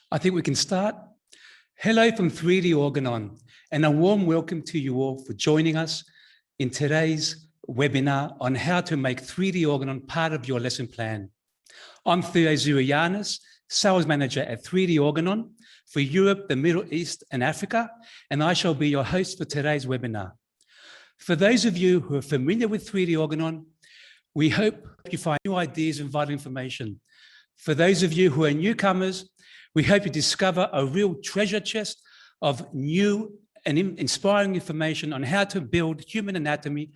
I think we can start. Hello from 3D Organon, and a warm welcome to you all for joining us in today's webinar on how to make 3D Organon part of your lesson plan. I'm Theo Zurianis, Sales Manager at 3D Organon for Europe, the Middle East and Africa, and I shall be your host for today's webinar. For those of you who are familiar with 3D Organon, we hope you find new ideas and vital information. For those of you who are newcomers, we hope you discover a real treasure chest of new and inspiring information on how to build human anatomy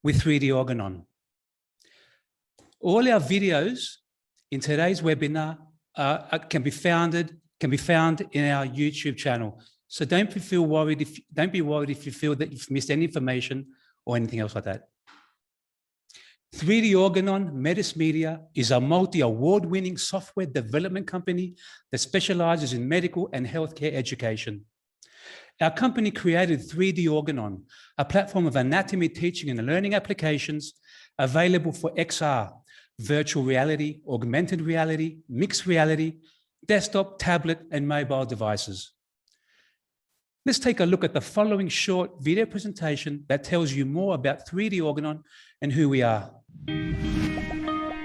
with 3D Organon. All our videos in today's webinar can be found in our YouTube channel. So don't be worried if you feel that you've missed any information or anything else like that. 3D Organon Metis Media is a multi-award-winning software development company that specializes in medical and healthcare education. Our company created 3D Organon, a platform of anatomy teaching and learning applications available for XR, virtual reality, augmented reality, mixed reality, desktop, tablet, and mobile devices. Let's take a look at the following short video presentation that tells you more about 3D Organon and who we are.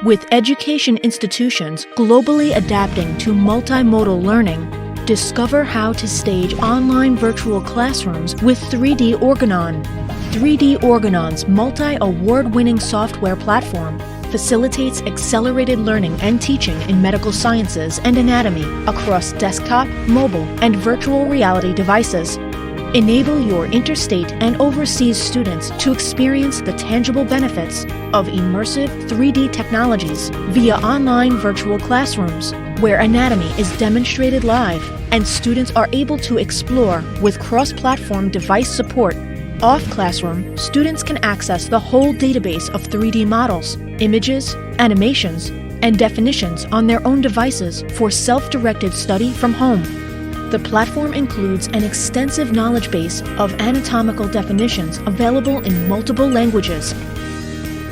With education institutions globally adapting to multimodal learning, discover how to stage online virtual classrooms with 3D Organon. 3D Organon's multi-award-winning software platform facilitates accelerated learning and teaching in medical sciences and anatomy across desktop, mobile, and virtual reality devices. Enable your interstate and overseas students to experience the tangible benefits of immersive 3D technologies via online virtual classrooms, where anatomy is demonstrated live and students are able to explore with cross-platform device support. Off-classroom, students can access the whole database of 3D models, images, animations, and definitions on their own devices for self-directed study from home. The platform includes an extensive knowledge base of anatomical definitions available in multiple languages: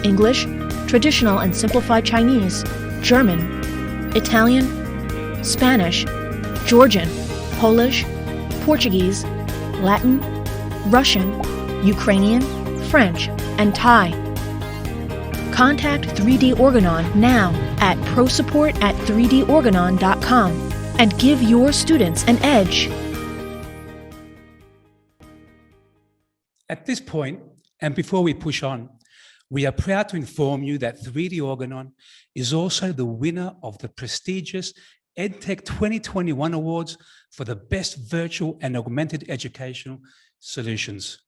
English, traditional and simplified Chinese, German, Italian, Spanish, Georgian, Polish, Portuguese, Latin, Russian, Ukrainian, French, and Thai. Contact 3D Organon now at prosupport@3dorganon.com and give your students an edge. At this point, and before we push on, we are proud to inform you that 3D Organon is also the winner of the prestigious EdTech 2021 Awards for the best virtual and augmented educational solutions.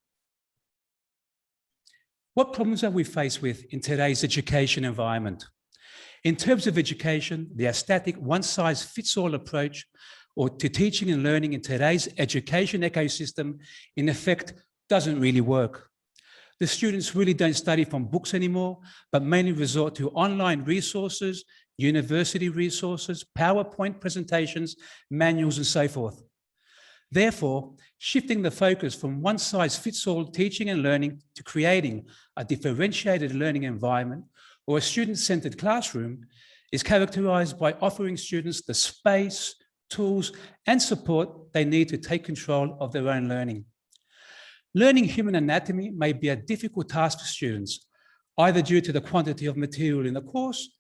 What problems are we faced with in today's education environment? In terms of education, the static one-size-fits-all approach to teaching and learning in today's education ecosystem, in effect, doesn't really work. The students really don't study from books anymore, but mainly resort to online resources, university resources, PowerPoint presentations, manuals, and so forth. Therefore, shifting the focus from one-size-fits-all teaching and learning to creating a differentiated learning environment or a student-centered classroom is characterized by offering students the space, tools, and support they need to take control of their own learning. Learning human anatomy may be a difficult task for students, either due to the quantity of material in the course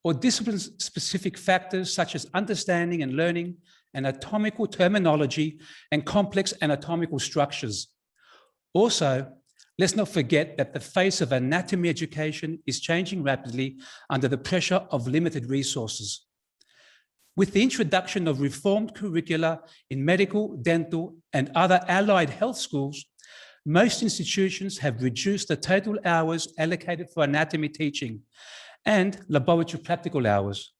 or discipline-specific factors such as understanding and learning anatomical terminology and complex anatomical structures. Also, let's not forget that the face of anatomy education is changing rapidly under the pressure of limited resources. With the introduction of reformed curricula in medical, dental, and other allied health schools, most institutions have reduced the total hours allocated for anatomy teaching and laboratory practical hours.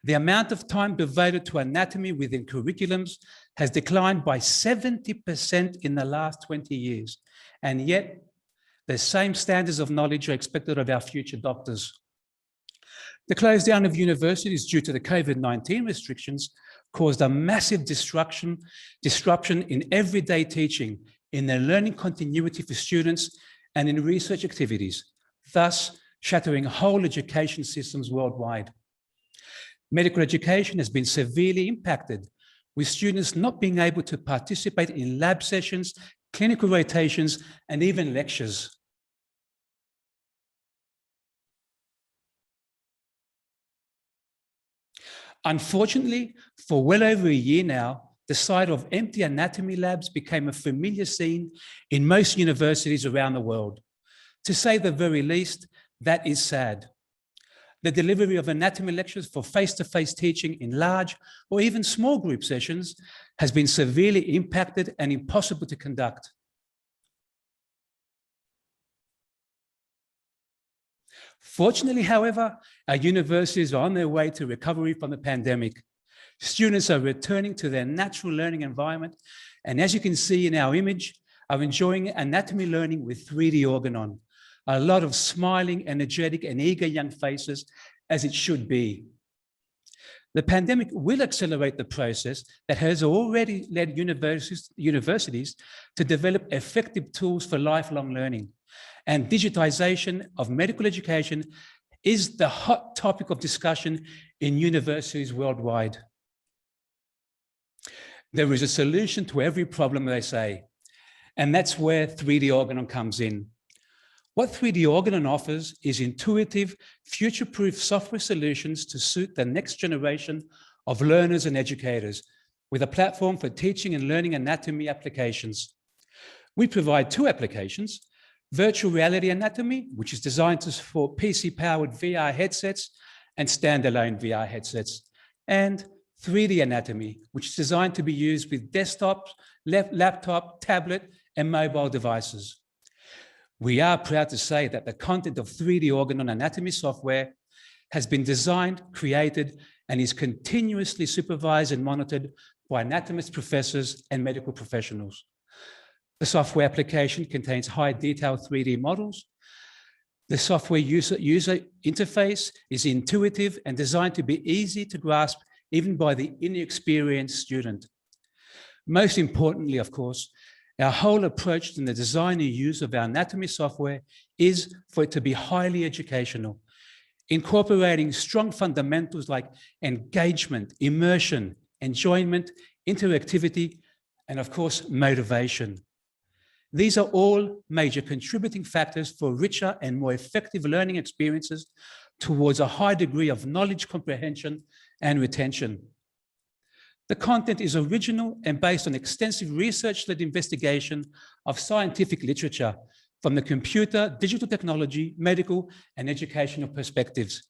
The amount of time devoted to anatomy within curriculums has declined by 70% in the last 20 years, and yet the same standards of knowledge are expected of our future doctors. The close down of universities due to the COVID-19 restrictions caused a massive disruption in everyday teaching, in their learning continuity for students, and in research activities, thus shattering whole education systems worldwide. Medical education has been severely impacted with students not being able to participate in lab sessions, clinical rotations, and even lectures. Unfortunately, for well over a year now, the sight of empty anatomy labs became a familiar scene in most universities around the world. To say the very least, that is sad. The delivery of anatomy lectures for face-to-face teaching in large or even small group sessions has been severely impacted and impossible to conduct. Fortunately, however, our universities are on their way to recovery from the pandemic. Students are returning to their natural learning environment, and as you can see in our image, are enjoying anatomy learning with 3D Organon. A lot of smiling, energetic, and eager young faces, as it should be. The pandemic will accelerate the process that has already led universities to develop effective tools for lifelong learning. And digitization of medical education is the hot topic of discussion in universities worldwide. There is a solution to every problem, they say, and that's where 3D Organon comes in. What 3D Organon offers is intuitive, future-proof software solutions to suit the next generation of learners and educators, with a platform for teaching and learning anatomy applications. We provide two applications: virtual reality anatomy, which is designed to support PC-powered VR headsets and standalone VR headsets, and 3D anatomy, which is designed to be used with desktops, laptop, tablet, and mobile devices. We are proud to say that the content of 3D Organon anatomy software has been designed, created, and is continuously supervised and monitored by anatomist professors and medical professionals. The software application contains high detail 3D models. The software user interface is intuitive and designed to be easy to grasp even by the inexperienced student. Most importantly, of course, our whole approach in the design and use of our anatomy software is for it to be highly educational, incorporating strong fundamentals like engagement, immersion, enjoyment, interactivity, and of course, motivation. These are all major contributing factors for richer and more effective learning experiences towards a high degree of knowledge comprehension and retention. The content is original and based on extensive research-led investigation of scientific literature from the computer, digital technology, medical, and educational perspectives.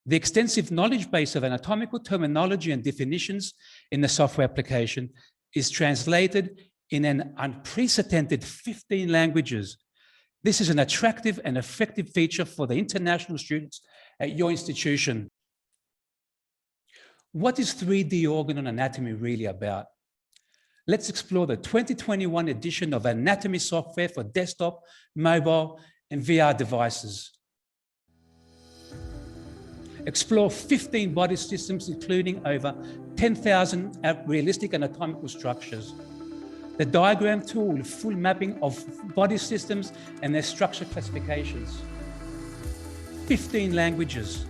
The extensive knowledge base of anatomical terminology and definitions in the software application is translated in an unprecedented 15 languages. This is an attractive and effective feature for the international students at your institution. What is 3D Organon Anatomy really about? Let's explore the 2021 edition of anatomy software for desktop, mobile, and VR devices. Explore 15 body systems, including over 10,000 realistic anatomical structures. The diagram tool with full mapping of body systems and their structure classifications. 15 languages.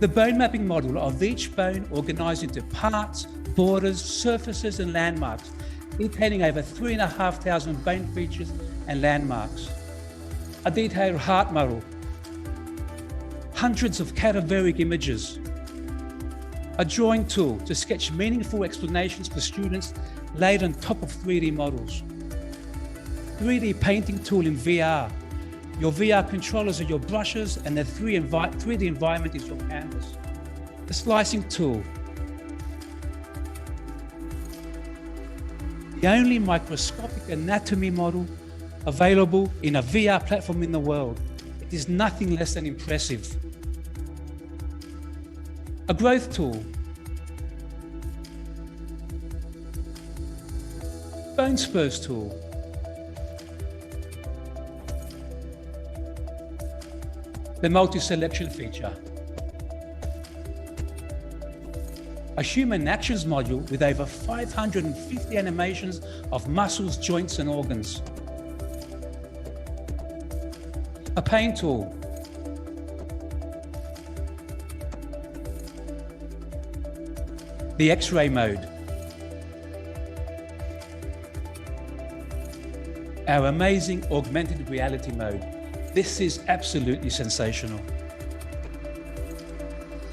The bone mapping model of each bone organized into parts, borders, surfaces, and landmarks, detailing over 3,500 bone features and landmarks. A detailed heart model. Hundreds of cadaveric images. A drawing tool to sketch meaningful explanations for students laid on top of 3D models. 3D painting tool in VR. Your VR controllers are your brushes and the 3D environment is your canvas. The slicing tool. The only microscopic anatomy model available in a VR platform in the world. It is nothing less than impressive. A growth tool. Bone spurs tool. The multi-selection feature. A human actions module with over 550 animations of muscles, joints, and organs. A pain tool. The X-ray mode. Our amazing augmented reality mode. This is absolutely sensational.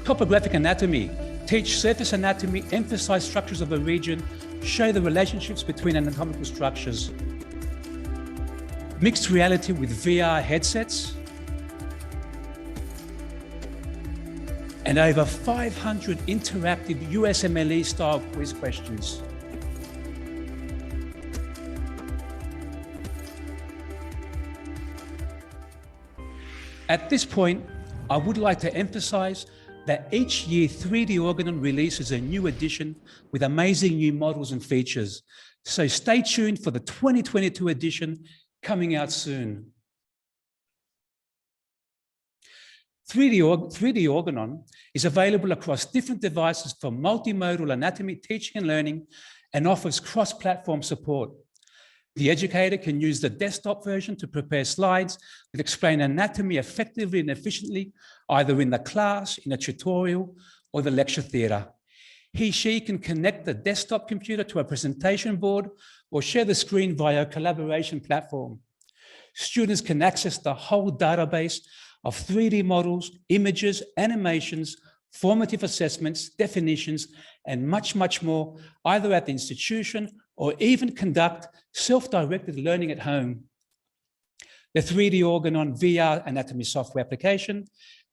Topographic anatomy. Teach surface anatomy, emphasize structures of a region, show the relationships between anatomical structures. Mixed reality with VR headsets. And over 500 interactive USMLE style quiz questions. At this point, I would like to emphasize that each year 3D Organon releases a new edition with amazing new models and features. So stay tuned for the 2022 edition coming out soon. 3D Organon is available across different devices for multimodal anatomy teaching and learning and offers cross-platform support. The educator can use the desktop version to prepare slides that explain anatomy effectively and efficiently, either in the class, in a tutorial, or the lecture theatre. She can connect the desktop computer to a presentation board or share the screen via a collaboration platform. Students can access the whole database of 3D models, images, animations, formative assessments, definitions, and much, much more, either at the institution or even conduct self-directed learning at home. The 3D Organon VR anatomy software application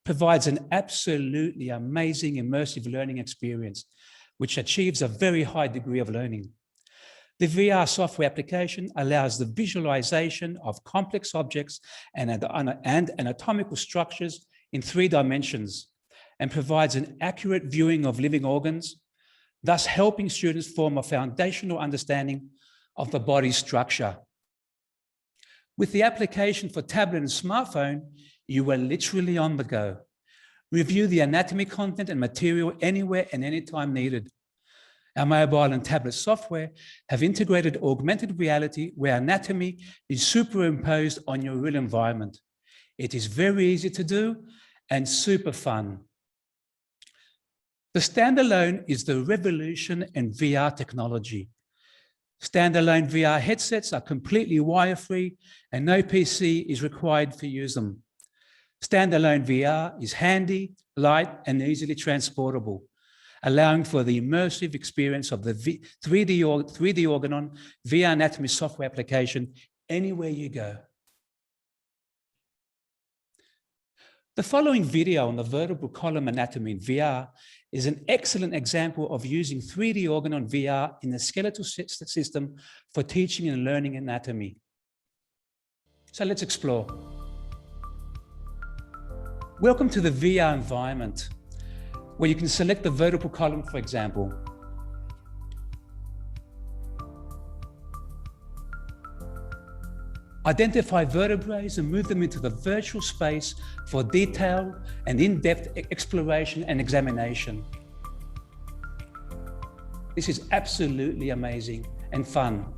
provides an absolutely amazing immersive learning experience, which achieves a very high degree of learning. The VR software application allows the visualization of complex objects and anatomical structures in 3 dimensions and provides an accurate viewing of living organs, thus helping students form a foundational understanding of the body's structure. With the application for tablet and smartphone, you are literally on the go. Review the anatomy content and material anywhere and anytime needed. Our mobile and tablet software have integrated augmented reality where anatomy is superimposed on your real environment. It is very easy to do and super fun. The standalone is the revolution in VR technology. Standalone VR headsets are completely wire-free and no PC is required to use them. Standalone VR is handy, light, and easily transportable, allowing for the immersive experience of the 3D Organon VR anatomy software application anywhere you go. The following video on the vertebral column anatomy in VR is an excellent example of using 3D Organon VR in the skeletal system for teaching and learning anatomy. So let's explore. Welcome to the VR environment, where you can select the vertebral column, for example. Identify vertebrae and move them into the virtual space for detailed and in-depth exploration and examination. This is absolutely amazing and fun.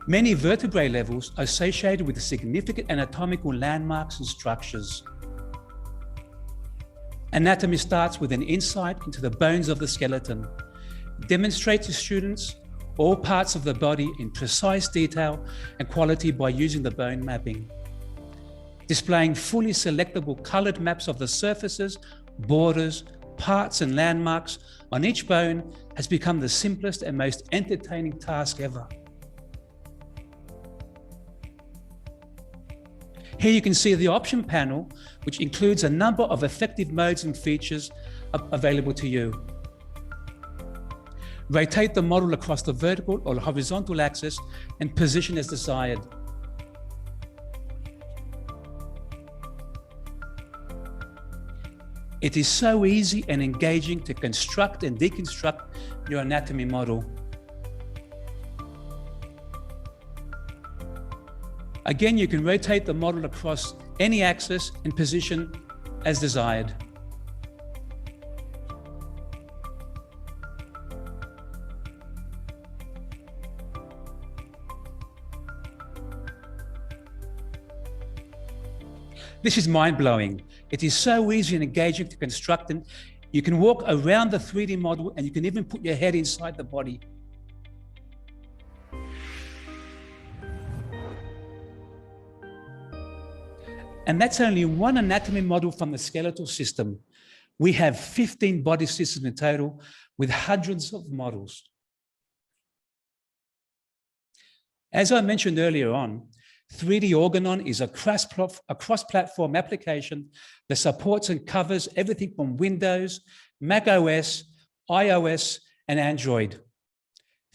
Many vertebrae levels are associated with significant anatomical landmarks and structures. Anatomy starts with an insight into the bones of the skeleton. Demonstrate to students all parts of the body in precise detail and quality by using the bone mapping. Displaying fully selectable colored maps of the surfaces, borders, parts, and landmarks on each bone has become the simplest and most entertaining task ever. Here you can see the option panel, which includes a number of effective modes and features available to you. Rotate the model across the vertical or horizontal axis and position as desired. It is so easy and engaging to construct and deconstruct your anatomy model. Again, you can rotate the model across any axis and position as desired. This is mind-blowing. It is so easy and engaging to construct, and you can walk around the 3D model and you can even put your head inside the body. And that's only one anatomy model from the skeletal system. We have 15 body systems in total with hundreds of models. As I mentioned earlier on, 3D Organon is a cross-platform application that supports and covers everything from Windows, Mac OS, iOS, and Android.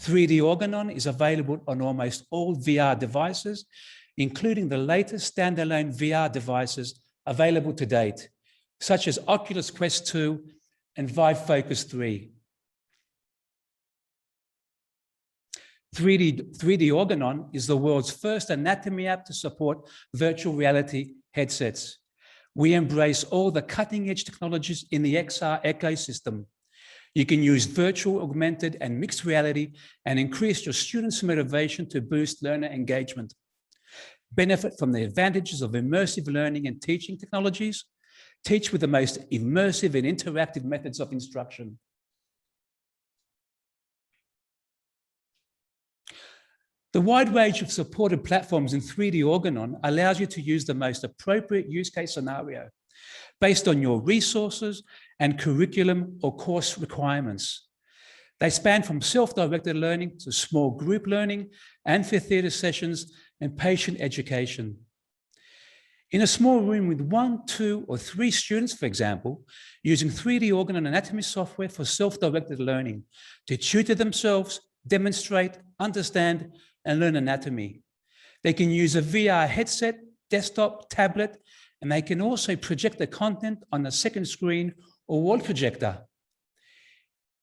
3D Organon is available on almost all VR devices, including the latest standalone VR devices available to date, such as Oculus Quest 2 and Vive Focus 3. 3D Organon is the world's first anatomy app to support virtual reality headsets. We embrace all the cutting-edge technologies in the XR ecosystem. You can use virtual, augmented, and mixed reality and increase your students' motivation to boost learner engagement. Benefit from the advantages of immersive learning and teaching technologies. Teach with the most immersive and interactive methods of instruction. The wide range of supported platforms in 3D Organon allows you to use the most appropriate use case scenario based on your resources and curriculum or course requirements. They span from self-directed learning to small group learning, amphitheater sessions, and patient education. In a small room with 1, 2, or 3 students, for example, using 3D Organon anatomy software for self-directed learning to tutor themselves, demonstrate, understand, and learn anatomy. They can use a VR headset, desktop, tablet, and they can also project the content on a second screen or wall projector.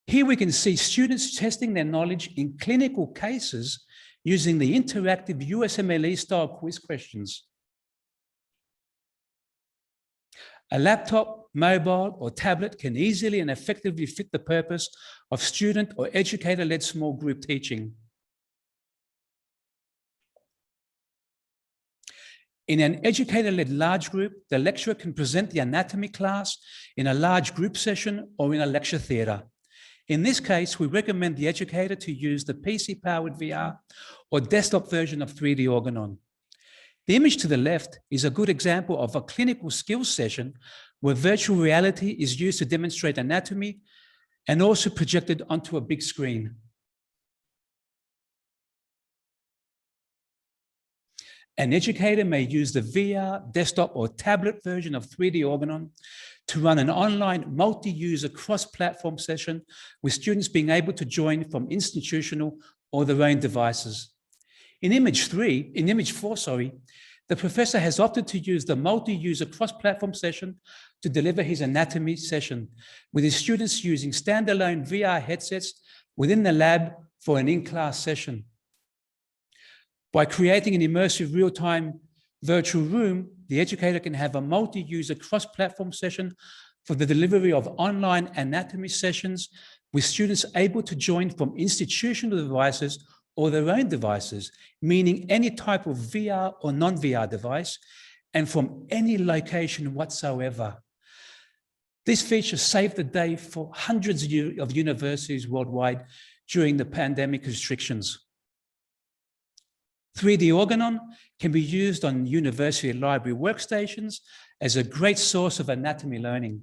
Here we can see students testing their knowledge in clinical cases using the interactive USMLE-style quiz questions. A laptop, mobile, or tablet can easily and effectively fit the purpose of student or educator-led small group teaching. In an educator-led large group, the lecturer can present the anatomy class in a large group session or in a lecture theatre. In this case, we recommend the educator to use the PC-powered VR or desktop version of 3D Organon. The image to the left is a good example of a clinical skills session where virtual reality is used to demonstrate anatomy and also projected onto a big screen. An educator may use the VR, desktop, or tablet version of 3D Organon to run an online multi-user cross-platform session with students being able to join from institutional or their own devices. In image 4, the professor has opted to use the multi-user cross-platform session to deliver his anatomy session, with his students using standalone VR headsets within the lab for an in-class session. By creating an immersive real-time virtual room, the educator can have a multi-user cross-platform session for the delivery of online anatomy sessions with students able to join from institutional devices or their own devices, meaning any type of VR or non-VR device, and from any location whatsoever. This feature saved the day for hundreds of universities worldwide during the pandemic restrictions. 3D Organon can be used on university library workstations as a great source of anatomy learning.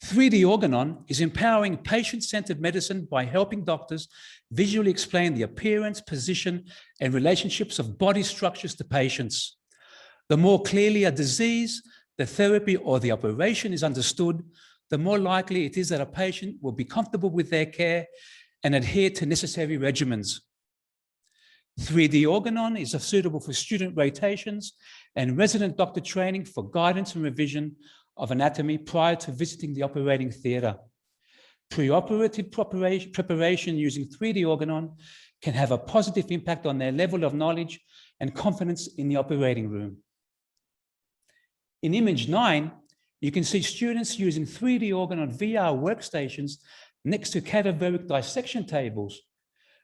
3D Organon is empowering patient-centered medicine by helping doctors visually explain the appearance, position, and relationships of body structures to patients. The more clearly a disease, the therapy, or the operation is understood, the more likely it is that a patient will be comfortable with their care and adhere to necessary regimens. 3D Organon is suitable for student rotations and resident doctor training for guidance and revision of anatomy prior to visiting the operating theatre. Preoperative preparation using 3D Organon can have a positive impact on their level of knowledge and confidence in the operating room. In image 9, you can see students using 3D Organon VR workstations next to cadaveric dissection tables.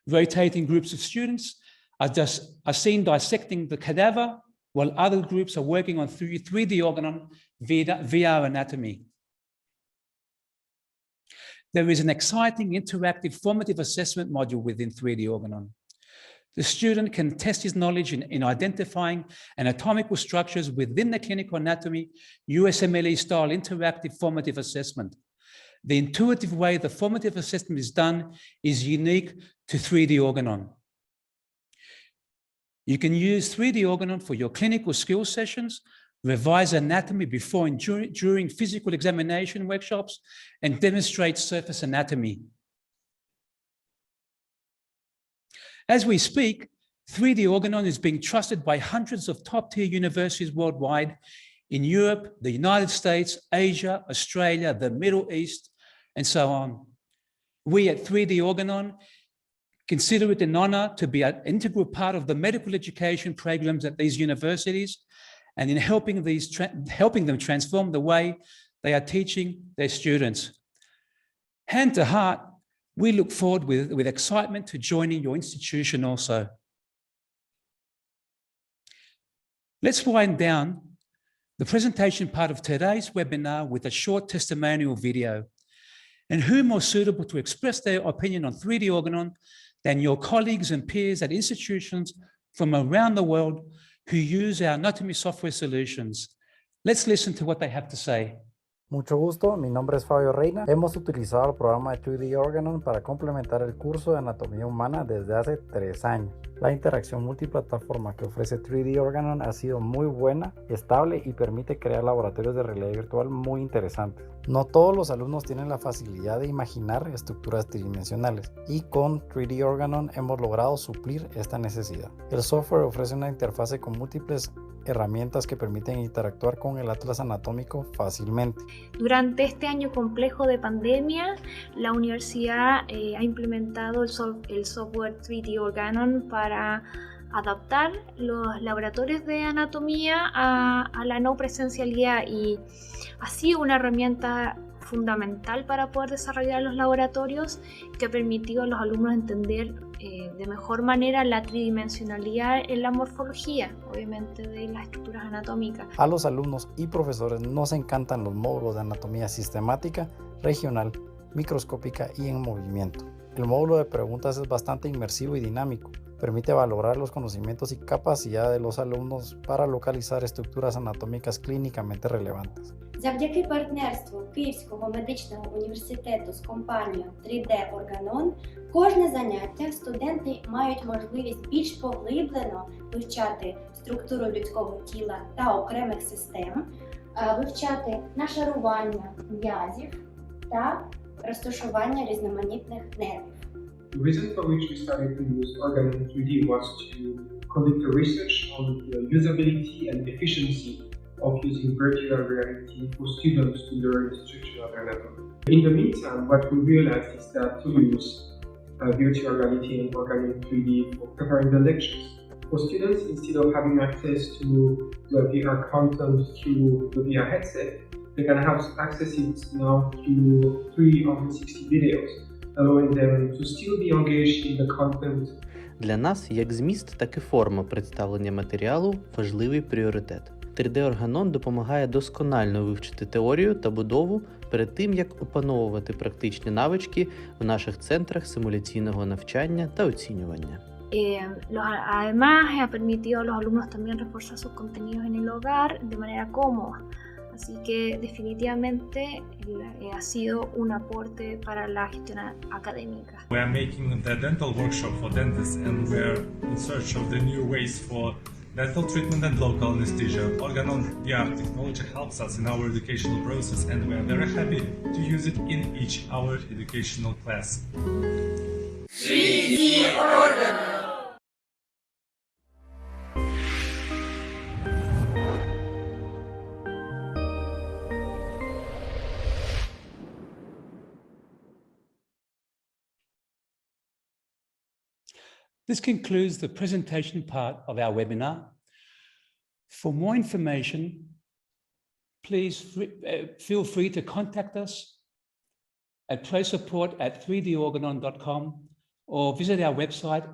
Rotating groups of students are seen dissecting the cadaver while other groups are working on 3D Organon VR anatomy. There is an exciting, interactive, formative assessment module within 3D Organon. The student can test his knowledge in identifying anatomical structures within the clinical anatomy, USMLE-style interactive formative assessment. The intuitive way the formative assessment is done is unique to 3D Organon. You can use 3D Organon for your clinical skills sessions, revise anatomy before and during physical examination workshops, and demonstrate surface anatomy. As we speak, 3D Organon is being trusted by hundreds of top-tier universities worldwide in Europe, the United States, Asia, Australia, the Middle East, and so on. We at 3D Organon consider it an honor to be an integral part of the medical education programs at these universities and in helping them transform the way they are teaching their students. Hand to heart, we look forward with excitement to joining your institution also. Let's wind down the presentation part of today's webinar with a short testimonial video. And who more suitable to express their opinion on 3D Organon than your colleagues and peers at institutions from around the world who use our anatomy software solutions. Let's listen to what they have to say. Mucho gusto, mi nombre es Fabio Reina. Hemos utilizado el programa de 3D Organon para complementar el curso de anatomía humana desde hace 3 años. La interacción multiplataforma que ofrece 3D Organon ha sido muy buena, estable y permite crear laboratorios de realidad virtual muy interesantes. No todos los alumnos tienen la facilidad de imaginar estructuras tridimensionales y con 3D Organon hemos logrado suplir esta necesidad. El software ofrece una interfase con múltiples herramientas que permiten interactuar con el atlas anatómico fácilmente. Durante este año complejo de pandemia, la universidad ha implementado el software 3D Organon para adaptar los laboratorios de anatomía a la no presencialidad y ha sido una herramienta fundamental para poder desarrollar los laboratorios que ha permitido a los alumnos entender de mejor manera la tridimensionalidad en la morfología, obviamente, de las estructuras anatómicas. A los alumnos y profesores nos encantan los módulos de anatomía sistemática, regional, microscópica y en movimiento. El módulo de preguntas es bastante inmersivo y dinámico. Permite valorar los conocimientos y capacidad de los alumnos para localizar estructuras anatómicas clínicamente relevantes. Завдяки партнерству Київського медичного університету з компанією 3D Organon, кожне заняття студенти мають можливість більш поглиблено вивчати структуру людського тіла та окремих систем, вивчати нашарування м'язів та розташування різноманітних нервів. The reason for which we started to use Organon 3D was to conduct a research on the usability and efficiency of using virtual reality for students to learn structural anatomy. In the meantime, what we realized is that to use virtual reality and Organon 3D for preparing the lectures, for students, instead of having access to the VR content through the VR headset, they can have access it now through 360 videos, allowing them to still be engaged in the content. Для нас, як зміст, так і форма представлення матеріалу – важливий пріоритет. 3D Organon допомагає досконально вивчити теорію та будову перед тим, як опановувати практичні навички в наших центрах симуляційного навчання та оцінювання. Además, ha permitido a los alumnos también reforzar sus contenidos en el hogar de manera cómoda. Así que definitivamente ha sido un aporte para la gestión académica. We are making the dental workshop for dentists and we are in search of the new ways for dental treatment and local anesthesia. Organon VR technology helps us in our educational process and we are very happy to use it in each our educational class. 3D Organon. This concludes the presentation part of our webinar. For more information, please feel free to contact us at prosupport@3dorganon.com or visit our website